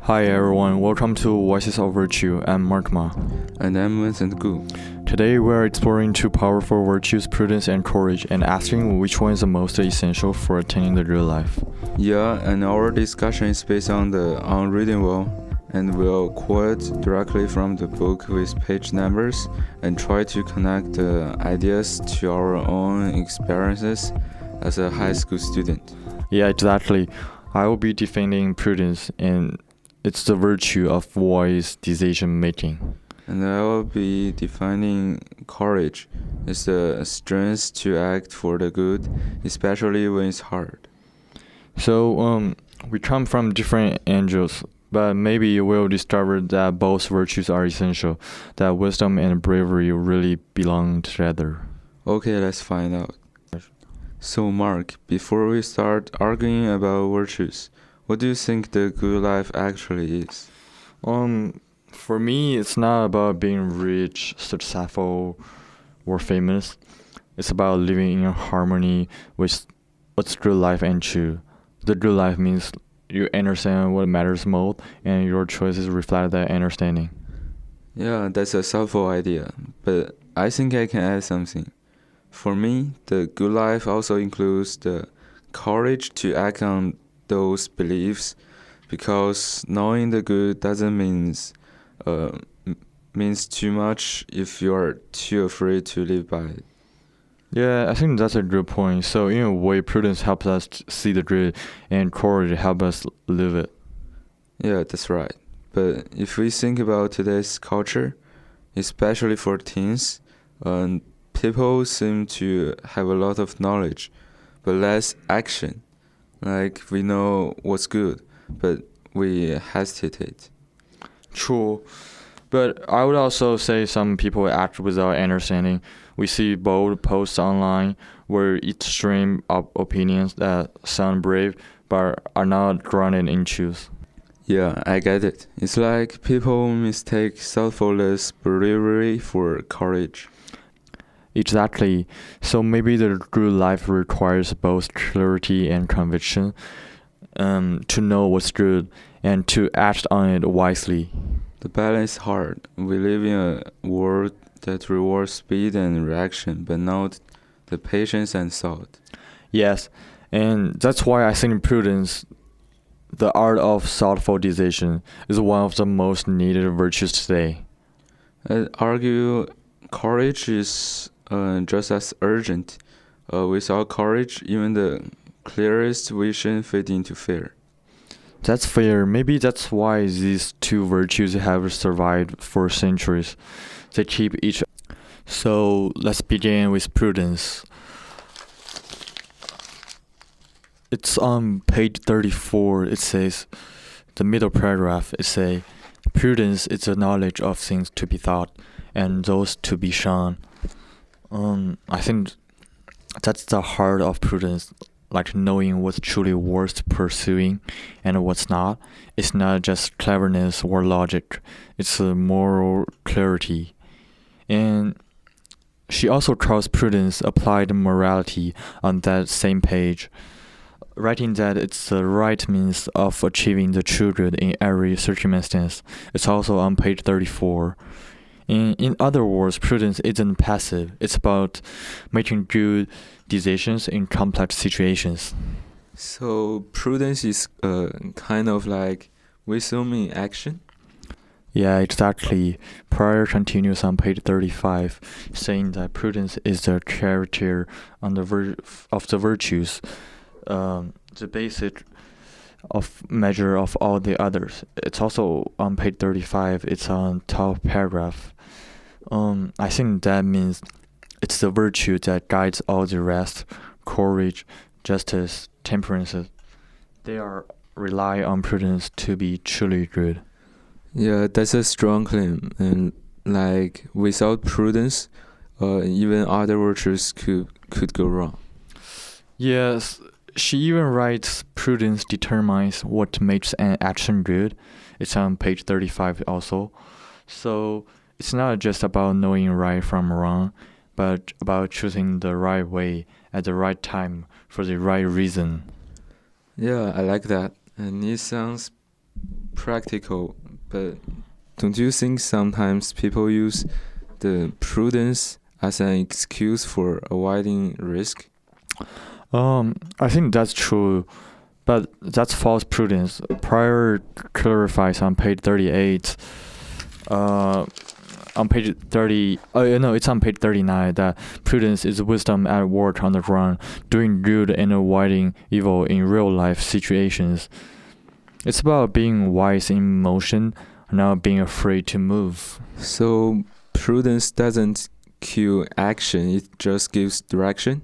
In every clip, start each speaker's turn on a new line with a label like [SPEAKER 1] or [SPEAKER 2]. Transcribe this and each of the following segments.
[SPEAKER 1] Hi everyone, welcome to Voices of Virtue. I'm Mark Ma.
[SPEAKER 2] And I'm Vincent Gu.
[SPEAKER 1] Today we're exploring two powerful virtues, prudence and courage, and asking which one is the most essential for attaining the real life.
[SPEAKER 2] Yeah, and our discussion is based on the unreadable, and we'll quote directly from the book with page numbers and try to connect the ideas to our own experiences as a high school student.
[SPEAKER 1] Yeah, exactly. I will be defending prudence, and it's the virtue of wise decision making.
[SPEAKER 2] And I will be defining courage. It's the strength to act for the good, especially when it's hard.
[SPEAKER 1] So, we come from different angles, but maybe we'll discover that both virtues are essential, that wisdom and bravery really belong together.
[SPEAKER 2] Okay, let's find out. So, Mark, before we start arguing about virtues, what do you think the good life actually is?
[SPEAKER 1] For me, it's not about being rich, successful, or famous. It's about living in harmony with what's good life and true. The good life means you understand what matters most, and your choices reflect that understanding.
[SPEAKER 2] Yeah, that's a thoughtful idea, but I think I can add something. For me, the good life also includes the courage to act on those beliefs, because knowing the good doesn't means too much if you are too afraid to live by it.
[SPEAKER 1] Yeah, I think that's a good point. So, in a way, prudence helps us see the good, and courage helps us live it.
[SPEAKER 2] Yeah, that's right. But if we think about today's culture, especially for teens, people seem to have a lot of knowledge, but less action. Like, we know what's good, but we hesitate.
[SPEAKER 1] True. But I would also say some people act without understanding. We see bold posts online where each stream of opinions that sound brave but are not grounded in truth.
[SPEAKER 2] Yeah, I get it. It's like people mistake thoughtfulness bravery for courage.
[SPEAKER 1] Exactly. So maybe the good life requires both clarity and conviction, to know what's good and to act on it wisely.
[SPEAKER 2] The balance is hard. We live in a world that rewards speed and reaction, but not the patience and thought.
[SPEAKER 1] Yes, and that's why I think prudence, the art of thoughtful decision, is one of the most needed virtues today.
[SPEAKER 2] I'd argue courage is just as urgent. Without courage, even the clearest vision fade into fear.
[SPEAKER 1] That's fair. Maybe that's why these two virtues have survived for centuries. They keep each. So let's begin with prudence. It's on page 34. It says, the middle paragraph, it says, prudence is the knowledge of things to be thought and those to be shown. I think that's the heart of prudence, like knowing what's truly worth pursuing and what's not. It's not just cleverness or logic, it's a moral clarity. And she also calls prudence applied morality on that same page, writing that it's the right means of achieving the true good in every circumstance. It's also on page 34. In other words, prudence isn't passive. It's about making good decisions in complex situations.
[SPEAKER 2] So prudence is kind of like wisdom in action.
[SPEAKER 1] Yeah, exactly. Prior continues on page 35, saying that prudence is the character on of the virtues, the basic of measure of all the others. It's also on page 35. It's on top paragraph. I think that means it's the virtue that guides all the rest: courage, justice, temperance. They are rely on prudence to be truly good.
[SPEAKER 2] Yeah, that's a strong claim. And like without prudence, even other virtues could go wrong.
[SPEAKER 1] Yes, she even writes prudence determines what makes an action good. It's on page 35 also. So it's not just about knowing right from wrong, but about choosing the right way at the right time for the right reason.
[SPEAKER 2] Yeah, I like that. And it sounds practical, but don't you think sometimes people use the prudence as an excuse for avoiding risk?
[SPEAKER 1] I think that's true, but that's false prudence. Prior clarifies on page 38. On page 30, no, it's on page 39 that prudence is wisdom at work on the ground, doing good and avoiding evil in real life situations. It's about being wise in motion, not being afraid to move.
[SPEAKER 2] So prudence doesn't cue action, it just gives direction?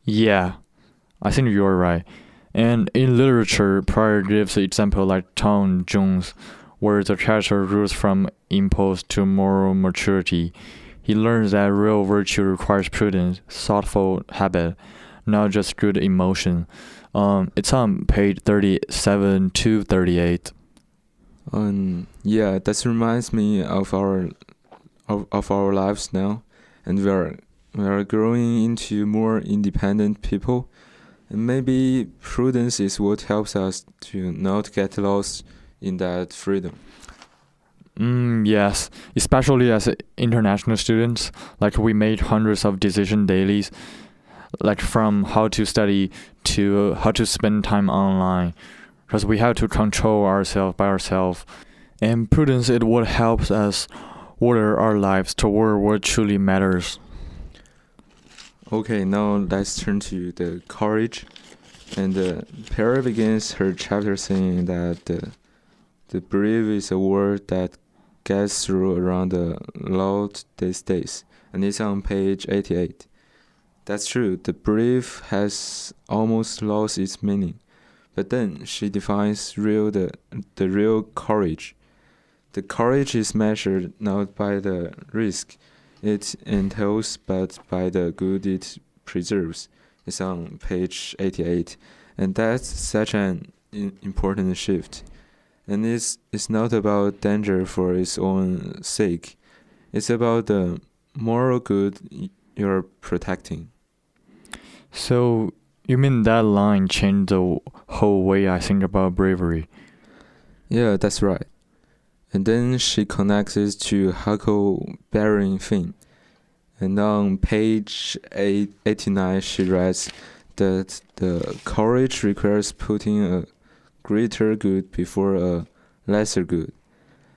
[SPEAKER 1] Yeah, I think you're right. And in literature, Pryor gives an example like Tom Jones, where the character grows from impulse to moral maturity. He learns that real virtue requires prudence, thoughtful habit, not just good emotion. It's on page 37 to 38.
[SPEAKER 2] Yeah, that reminds me of our lives now, and we are growing into more independent people, and maybe prudence is what helps us to not get lost in that freedom.
[SPEAKER 1] Yes, especially as international students, like we made hundreds of decisions daily, like from how to study to how to spend time online, because we have to control ourselves by ourselves. And prudence is what helps us order our lives toward what truly matters.
[SPEAKER 2] Okay, now let's turn to the courage. And Perry begins her chapter saying that the brave is a word that gets through around a lot these days, and it's on page 88. That's true, the brave has almost lost its meaning, but then she defines the real courage. The courage is measured not by the risk it entails, but by the good it preserves. It's on page 88, and that's such an important shift. And it's not about danger for its own sake. It's about the moral good you're protecting.
[SPEAKER 1] So, you mean that line changed the whole way I think about bravery?
[SPEAKER 2] Yeah, that's right. And then she connects it to Huckleberry Finn. And on page 89, she writes that the courage requires putting a greater good before a lesser good.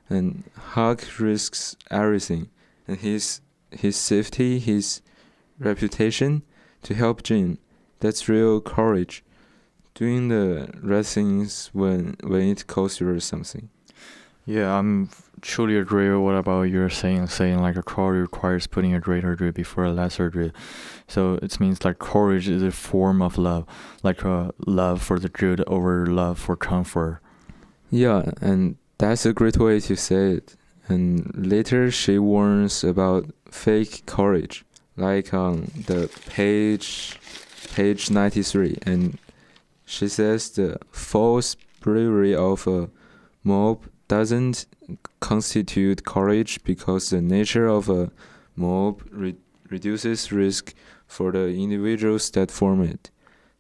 [SPEAKER 2] And Huck risks everything, and his safety, his reputation, to help Jane. That's real courage. Doing the right things when it costs you something.
[SPEAKER 1] Yeah, I'm truly agree with what about you're saying like a courage requires putting a greater good before a lesser good. So it means like courage is a form of love, like a love for the good over love for comfort.
[SPEAKER 2] Yeah, and that's a great way to say it. And later she warns about fake courage, like on the page 93, and she says the false bravery of a mob doesn't constitute courage because the nature of a mob reduces risk for the individuals that form it.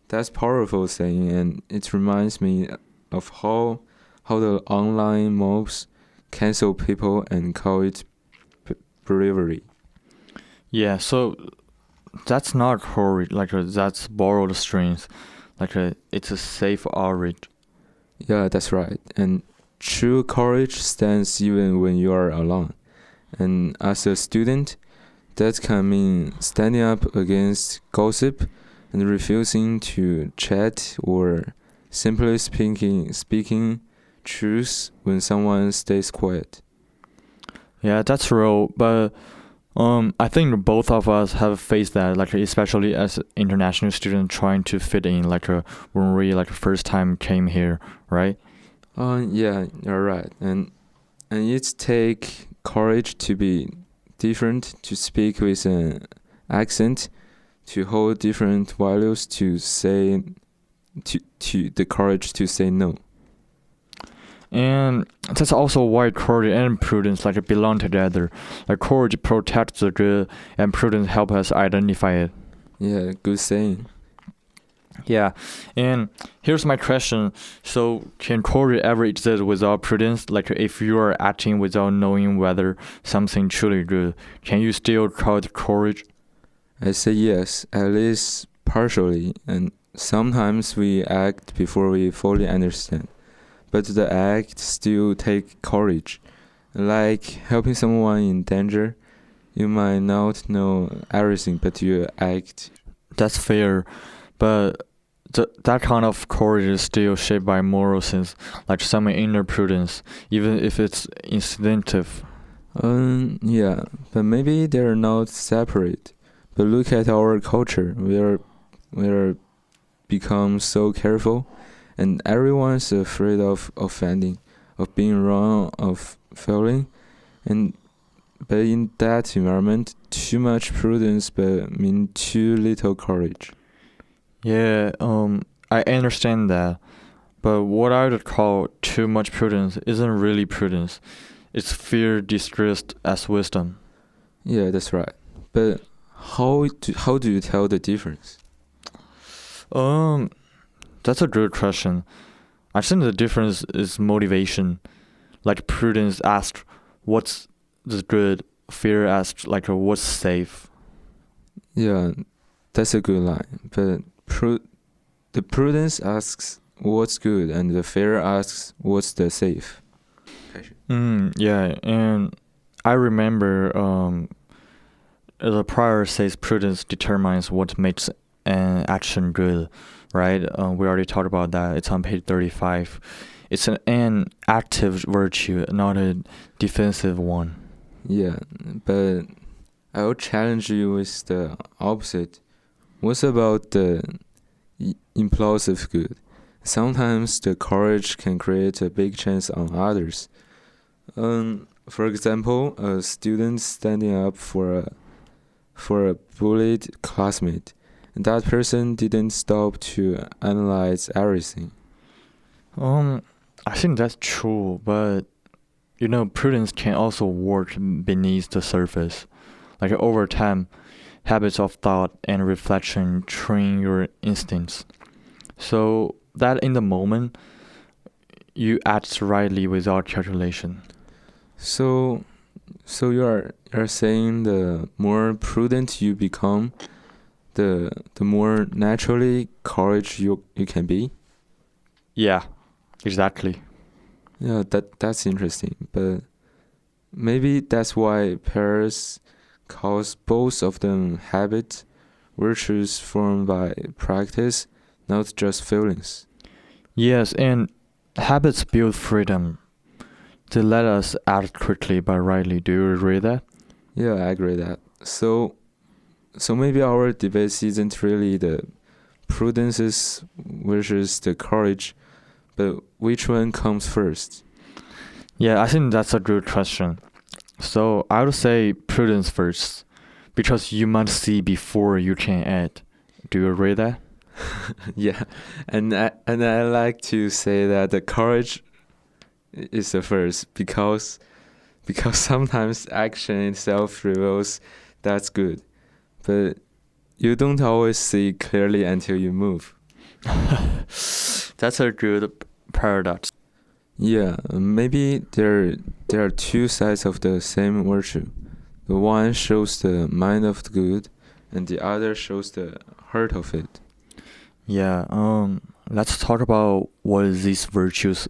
[SPEAKER 2] That's powerful saying, and it reminds me of how the online mobs cancel people and call it bravery.
[SPEAKER 1] Yeah, so that's not courage, that's borrowed strength, it's a safe outrage.
[SPEAKER 2] Yeah, that's right. And true courage stands even when you are alone. And as a student, that can mean standing up against gossip and refusing to chat, or simply speaking truth when someone stays quiet.
[SPEAKER 1] Yeah, that's real, but I think both of us have faced that, especially as international students trying to fit in, when we first time came here, right?
[SPEAKER 2] Yeah, you're right. And it take courage to be different, to speak with an accent, to hold different values, to say to the courage to say no.
[SPEAKER 1] And that's also why courage and prudence belong together. Courage protects the good, and prudence help us identify it.
[SPEAKER 2] Yeah, good saying.
[SPEAKER 1] Yeah, and here's my question. So, can courage ever exist without prudence? Like, if you are acting without knowing whether something truly good, can you still call it courage?
[SPEAKER 2] I say yes, at least partially, and sometimes we act before we fully understand. But the act still take courage. Like helping someone in danger, you might not know everything, but you act.
[SPEAKER 1] That's fair, but that kind of courage is still shaped by moral sense, like some inner prudence, even if it's instinctive.
[SPEAKER 2] Yeah, but maybe they're not separate. But look at our culture. We're become so careful, and everyone's afraid of offending, of being wrong, of failing, and but in that environment, too much prudence but mean too little courage.
[SPEAKER 1] Yeah, I understand that, but what I would call too much prudence isn't really prudence. It's fear disguised as wisdom.
[SPEAKER 2] Yeah, that's right. But how do you tell the difference?
[SPEAKER 1] Um, that's a good question. I think the difference is motivation. Like prudence asks, "What's the good?" Fear asks, like, "What's safe?"
[SPEAKER 2] Yeah, that's a good line. But the prudence asks what's good, and the fear asks what's the safe.
[SPEAKER 1] Yeah, and I remember the prior says prudence determines what makes an action good, right? We already talked about that. It's on page 35. It's an active virtue, not a defensive one.
[SPEAKER 2] Yeah, but I'll challenge you with the opposite. What's about the impulsive good? Sometimes the courage can create a big chance on others. For example, a student standing up for a bullied classmate, and that person didn't stop to analyze everything.
[SPEAKER 1] I think that's true, but prudence can also work beneath the surface. Like over time, habits of thought and reflection train your instincts. So that in the moment, you act rightly without calculation.
[SPEAKER 2] So, so you're saying the more prudent you become, the more naturally courage you can be.
[SPEAKER 1] Yeah, exactly.
[SPEAKER 2] Yeah, that's interesting. But maybe that's why Paris calls both of them habits, virtues formed by practice, not just feelings.
[SPEAKER 1] Yes, and habits build freedom. They let us act quickly but rightly. Do you agree that?
[SPEAKER 2] Yeah, I agree that. So maybe our debate isn't really the prudences versus the courage, but which one comes first?
[SPEAKER 1] Yeah, I think that's a good question. So I would say prudence first, because you must see before you can act. Do you agree that?
[SPEAKER 2] Yeah, and I like to say that the courage is the first because sometimes action itself reveals that's good, but you don't always see clearly until you move.
[SPEAKER 1] That's a good paradox.
[SPEAKER 2] Yeah, maybe there are two sides of the same virtue. The one shows the mind of the good, and the other shows the heart of it.
[SPEAKER 1] Yeah, let's talk about what these virtues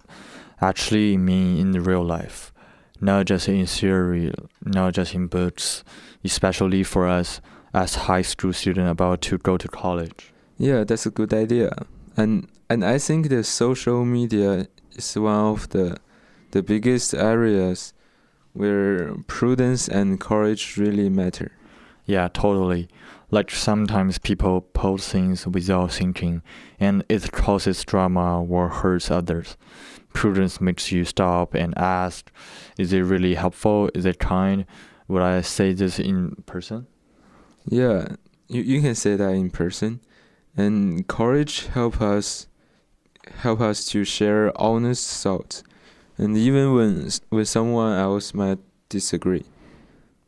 [SPEAKER 1] actually mean in the real life. Not just in theory, not just in books, especially for us as high school students about to go to college.
[SPEAKER 2] Yeah, that's a good idea. And I think the social media is one of the biggest areas where prudence and courage really matter.
[SPEAKER 1] Yeah, totally. Like sometimes people post things without thinking, and it causes drama or hurts others. Prudence makes you stop and ask, is it really helpful? Is it kind? Would I say this in person?
[SPEAKER 2] Yeah, you can say that in person. And courage help us to share honest thoughts. And even when someone else might disagree.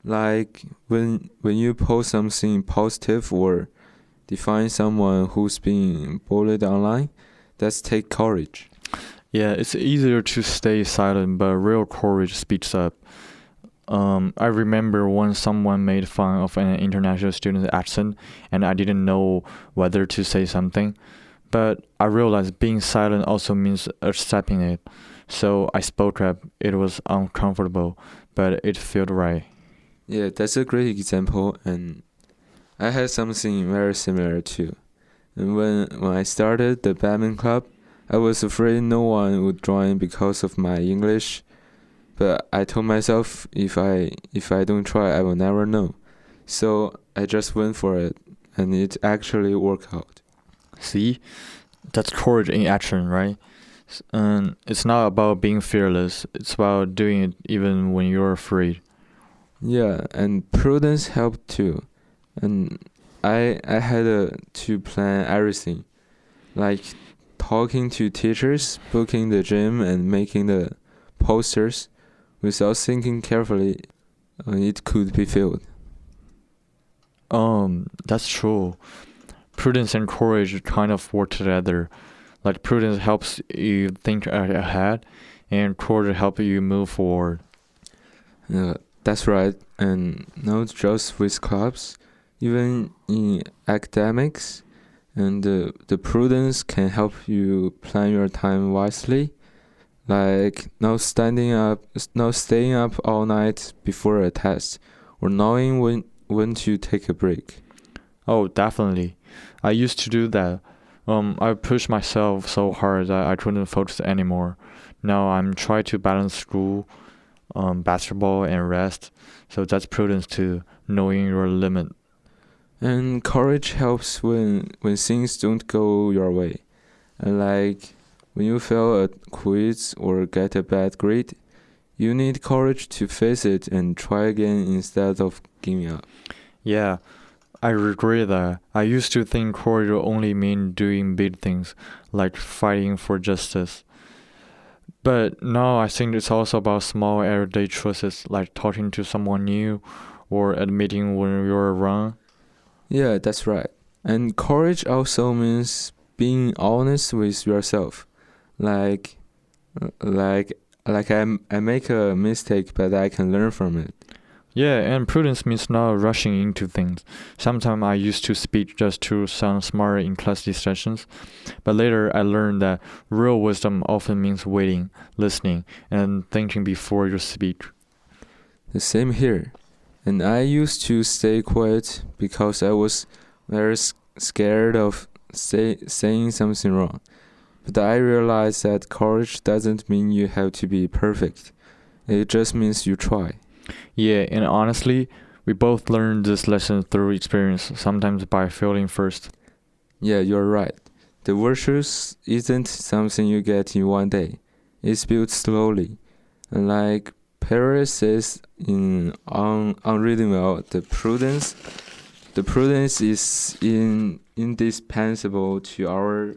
[SPEAKER 2] Like when you post something positive or define someone who's being bullied online, that's take courage.
[SPEAKER 1] Yeah, it's easier to stay silent, but real courage speaks up. I remember when someone made fun of an international student's accent, and I didn't know whether to say something. But I realized being silent also means accepting it. So I spoke up. It was uncomfortable, but it felt right.
[SPEAKER 2] Yeah, that's a great example, and I had something very similar too. And when I started the badminton club, I was afraid no one would join because of my English. But I told myself if I don't try, I will never know. So I just went for it, and it actually worked out.
[SPEAKER 1] See, that's courage in action, right? And it's not about being fearless. It's about doing it even when you're afraid.
[SPEAKER 2] Yeah, and prudence helped too. And I had to plan everything, like talking to teachers, booking the gym, and making the posters. Without thinking carefully, it could be failed.
[SPEAKER 1] That's true. Prudence and courage kind of work together. Like prudence helps you think ahead, and courage helps you move forward.
[SPEAKER 2] That's right, and not just with clubs, even in academics, and the prudence can help you plan your time wisely, like not staying up all night before a test, or knowing when to take a break.
[SPEAKER 1] Oh, definitely. I used to do that. I pushed myself so hard that I couldn't focus anymore. Now I'm trying to balance school, basketball, and rest. So that's prudence too, knowing your limit.
[SPEAKER 2] And courage helps when things don't go your way. And like when you fail a quiz or get a bad grade, you need courage to face it and try again instead of giving up.
[SPEAKER 1] Yeah, I regret that. I used to think courage only mean doing big things, like fighting for justice. But now I think it's also about small everyday choices, like talking to someone new or admitting when you're wrong.
[SPEAKER 2] Yeah, that's right. And courage also means being honest with yourself. Like like I make a mistake but I can learn from it.
[SPEAKER 1] Yeah, and prudence means not rushing into things. Sometimes I used to speak just to sound smarter in class discussions, but later I learned that real wisdom often means waiting, listening, and thinking before you speak.
[SPEAKER 2] The same here. And I used to stay quiet because I was very scared of saying something wrong. But I realized that courage doesn't mean you have to be perfect. It just means you try.
[SPEAKER 1] Yeah, and honestly, we both learned this lesson through experience, sometimes by failing first.
[SPEAKER 2] Yeah, you're right. The virtues isn't something you get in one day. It's built slowly. And like Paris says on reading well, the prudence is indispensable to our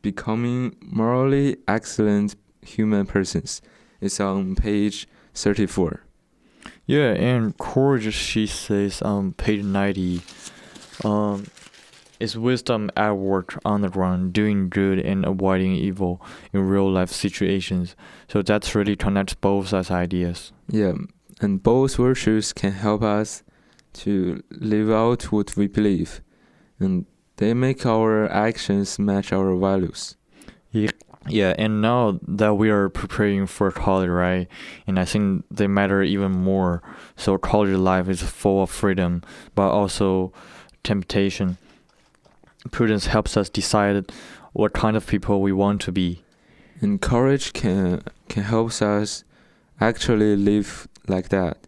[SPEAKER 2] becoming morally excellent human persons. It's on page 34.
[SPEAKER 1] Yeah, and courage, she says on page 90, um, is wisdom at work on the ground, doing good and avoiding evil in real life situations. So that's really connects both sides ideas.
[SPEAKER 2] Yeah, and both virtues can help us to live out what we believe, and they make our actions match our values.
[SPEAKER 1] Yeah, and now that we are preparing for college, right? And I think they matter even more. So college life is full of freedom, but also temptation. Prudence helps us decide what kind of people we want to be.
[SPEAKER 2] And courage can help us actually live like that.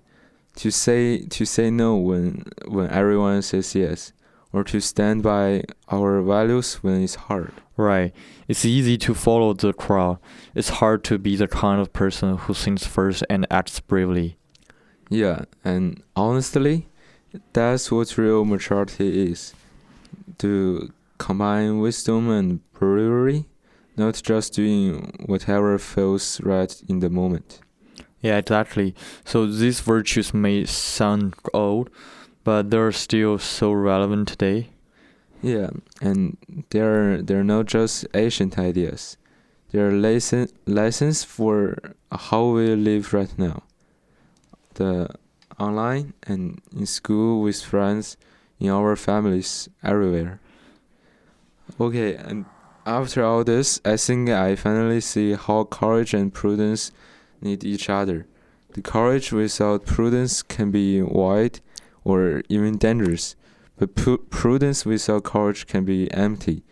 [SPEAKER 2] To say no when everyone says yes, or to stand by our values when it's hard.
[SPEAKER 1] Right. It's easy to follow the crowd. It's hard to be the kind of person who thinks first and acts bravely.
[SPEAKER 2] Yeah, and honestly, that's what real maturity is. To combine wisdom and bravery, not just doing whatever feels right in the moment.
[SPEAKER 1] Yeah, exactly. So these virtues may sound old, but they're still so relevant today.
[SPEAKER 2] Yeah, and they're not just ancient ideas. They're lessons for how we live right now. The online and in school with friends, in our families, everywhere. Okay, and after all this, I think I finally see how courage and prudence need each other. The courage without prudence can be wild or even dangerous, but prudence without courage can be empty,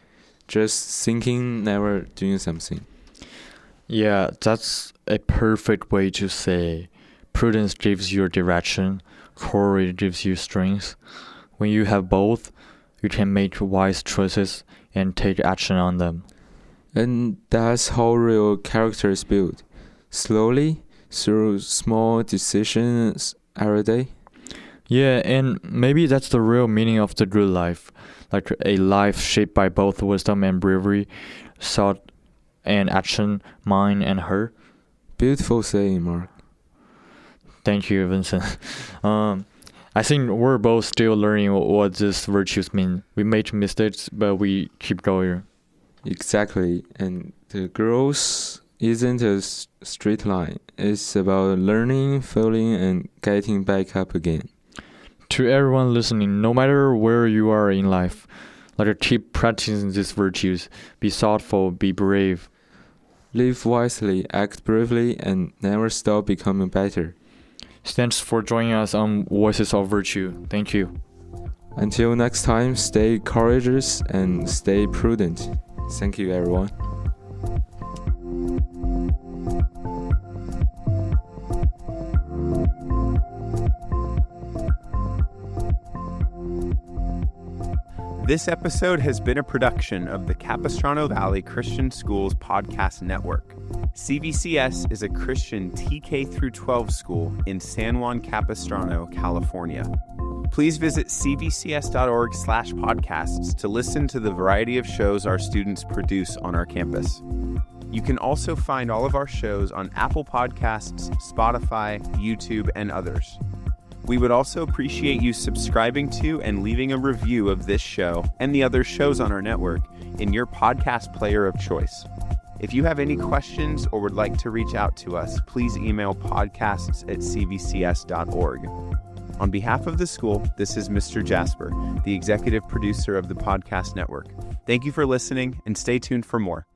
[SPEAKER 2] just thinking, never doing something.
[SPEAKER 1] Yeah, that's a perfect way to say. Prudence gives you direction, courage gives you strength. When you have both, you can make wise choices and take action on them.
[SPEAKER 2] And that's how real character is built. Slowly, through small decisions every day.
[SPEAKER 1] Yeah, and maybe that's the real meaning of the good life. Like a life shaped by both wisdom and bravery, thought and action, mine and her.
[SPEAKER 2] Beautiful saying, Mark.
[SPEAKER 1] Thank you, Vincent. I think we're both still learning what these virtues mean. We make mistakes, but we keep going.
[SPEAKER 2] Exactly. And the growth isn't a straight line. It's about learning, failing, and getting back up again.
[SPEAKER 1] To everyone listening, no matter where you are in life, keep practicing these virtues. Be thoughtful, be brave.
[SPEAKER 2] Live wisely, act bravely, and never stop becoming better.
[SPEAKER 1] Thanks for joining us on Voices of Virtue. Thank you.
[SPEAKER 2] Until next time, stay courageous and stay prudent. Thank you, everyone.
[SPEAKER 3] This episode has been a production of the Capistrano Valley Christian Schools Podcast Network. CVCS is a Christian TK through 12 school in San Juan Capistrano, California. Please visit cvcs.org/podcasts to listen to the variety of shows our students produce on our campus. You can also find all of our shows on Apple Podcasts, Spotify, YouTube, and others. We would also appreciate you subscribing to and leaving a review of this show and the other shows on our network in your podcast player of choice. If you have any questions or would like to reach out to us, please email podcasts@cvcs.org. On behalf of the school, this is Mr. Jasper, the executive producer of the podcast network. Thank you for listening and stay tuned for more.